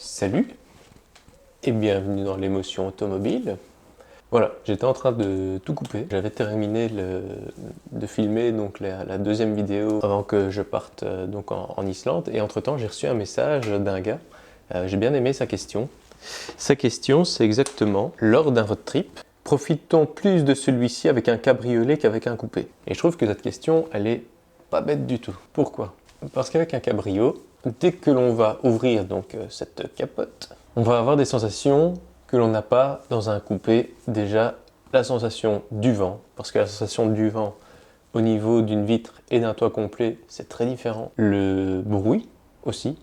Salut et bienvenue dans l'émotion automobile. Voilà, j'étais en train de tout couper. J'avais terminé de filmer donc la deuxième vidéo avant que je parte donc en Islande. Et entre-temps, j'ai reçu un message d'un gars. J'ai bien aimé sa question. Sa question, c'est exactement, lors d'un road trip, profite-t-on plus de celui-ci avec un cabriolet qu'avec un coupé? Et je trouve que cette question, elle est pas bête du tout. Pourquoi? Parce qu'avec un cabrio, dès que l'on va ouvrir donc cette capote, on va avoir des sensations que l'on n'a pas dans un coupé. Déjà, la sensation du vent, parce que la sensation du vent au niveau d'une vitre et d'un toit complet, c'est très différent. Le bruit aussi,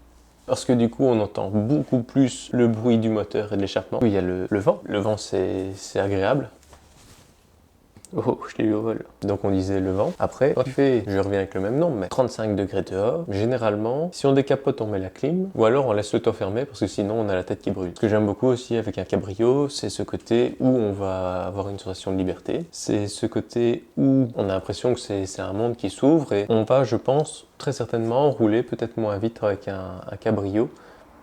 parce que du coup, on entend beaucoup plus le bruit du moteur et de l'échappement. Il y a le vent. Le vent, c'est agréable. Oh, je l'ai eu au vol. Donc on disait le vent. Après, il fait, je reviens avec le même nombre, mais 35 degrés dehors. Généralement, si on décapote, on met la clim, ou alors on laisse le toit fermé parce que sinon on a la tête qui brûle. Ce que j'aime beaucoup aussi avec un cabrio, c'est ce côté où on va avoir une sensation de liberté. C'est ce côté où on a l'impression que c'est un monde qui s'ouvre et on va, je pense, très certainement rouler peut-être moins vite avec un cabrio.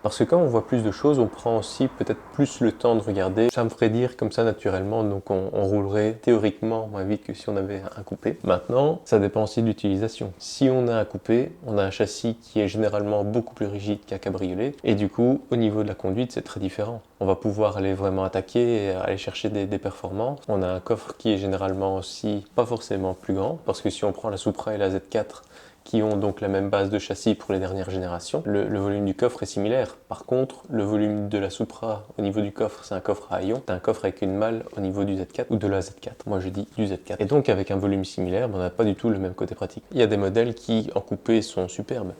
Parce que quand on voit plus de choses, on prend aussi peut-être plus le temps de regarder. Ça me ferait dire comme ça naturellement, donc on roulerait théoriquement moins vite que si on avait un coupé. Maintenant, ça dépend aussi de l'utilisation. Si on a un coupé, on a un châssis qui est généralement beaucoup plus rigide qu'un cabriolet. Et du coup, au niveau de la conduite, c'est très différent. On va pouvoir aller vraiment attaquer et aller chercher des performances. On a un coffre qui est généralement aussi pas forcément plus grand. Parce que si on prend la Supra et la Z4, qui ont donc la même base de châssis pour les dernières générations. Le volume du coffre est similaire. Par contre, le volume de la Supra au niveau du coffre, c'est un coffre à haillons. C'est un coffre avec une malle au niveau du Z4 ou de la Z4. Moi, je dis du Z4. Et donc, avec un volume similaire, on n'a pas du tout le même côté pratique. Il y a des modèles qui, en coupé, sont superbes.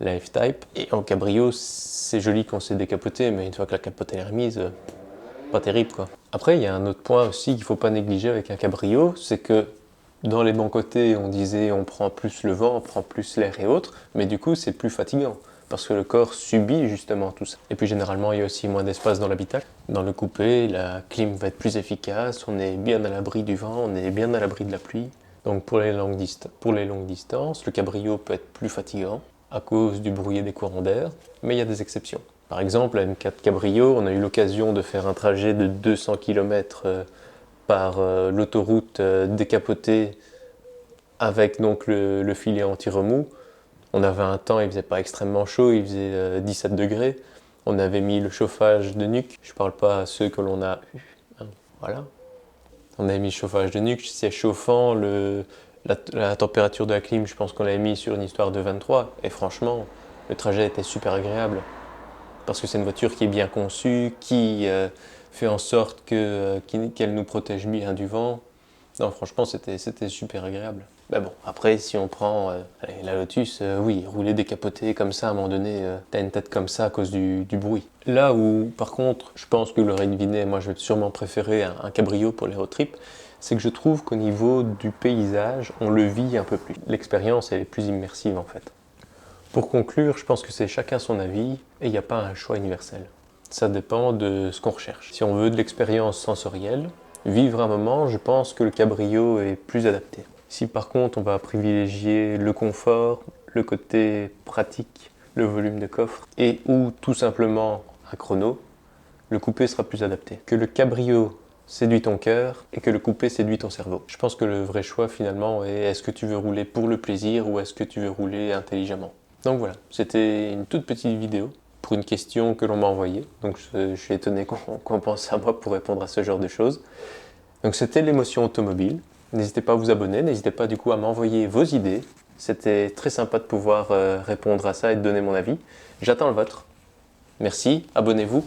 La F-Type. Et en cabrio, c'est joli quand c'est décapoté, mais une fois que la capote est remise, pas terrible quoi. Après, il y a un autre point aussi qu'il ne faut pas négliger avec un cabrio, c'est que dans les bons côtés, on disait on prend plus le vent, on prend plus l'air et autres, mais du coup c'est plus fatigant parce que le corps subit justement tout ça. Et puis généralement il y a aussi moins d'espace dans l'habitacle. Dans le coupé, la clim va être plus efficace, on est bien à l'abri du vent, on est bien à l'abri de la pluie. Donc pour les longues distances, le cabrio peut être plus fatigant à cause du bruit et des courants d'air, mais il y a des exceptions. Par exemple, à M4 Cabrio, on a eu l'occasion de faire un trajet de 200 km par l'autoroute décapotée avec donc le filet anti-remous. On avait un temps, il faisait pas extrêmement chaud, il faisait 17 degrés. On avait mis le chauffage de nuque. Je parle pas à ceux que l'on a eu. Hein, voilà. On avait mis le chauffage de nuque, siège chauffant, la température de la clim, je pense qu'on l'avait mis sur une histoire de 23. Et franchement, le trajet était super agréable. Parce que c'est une voiture qui est bien conçue, qui fait en sorte qu'elle nous protège bien du vent. Non, franchement, c'était super agréable. Mais bon, après, si on prend la Lotus, oui, rouler décapoté comme ça, à un moment donné, t'as une tête comme ça à cause du bruit. Là où, par contre, je pense que vous l'aurez deviné, moi je vais sûrement préférer un cabrio pour les road trips, c'est que je trouve qu'au niveau du paysage, on le vit un peu plus. L'expérience, elle est plus immersive en fait. Pour conclure, je pense que c'est chacun son avis et il n'y a pas un choix universel. Ça dépend de ce qu'on recherche. Si on veut de l'expérience sensorielle, vivre un moment, je pense que le cabrio est plus adapté. Si par contre on va privilégier le confort, le côté pratique, le volume de coffre et ou tout simplement un chrono, le coupé sera plus adapté. Que le cabrio séduit ton cœur et que le coupé séduit ton cerveau. Je pense que le vrai choix finalement est est-ce que tu veux rouler pour le plaisir ou est-ce que tu veux rouler intelligemment. Donc voilà, c'était une toute petite vidéo pour une question que l'on m'a envoyée. Donc je suis étonné qu'on pense à moi pour répondre à ce genre de choses. Donc c'était l'émotion automobile. N'hésitez pas à vous abonner, n'hésitez pas du coup à m'envoyer vos idées. C'était très sympa de pouvoir répondre à ça et de donner mon avis. J'attends le vôtre. Merci, abonnez-vous.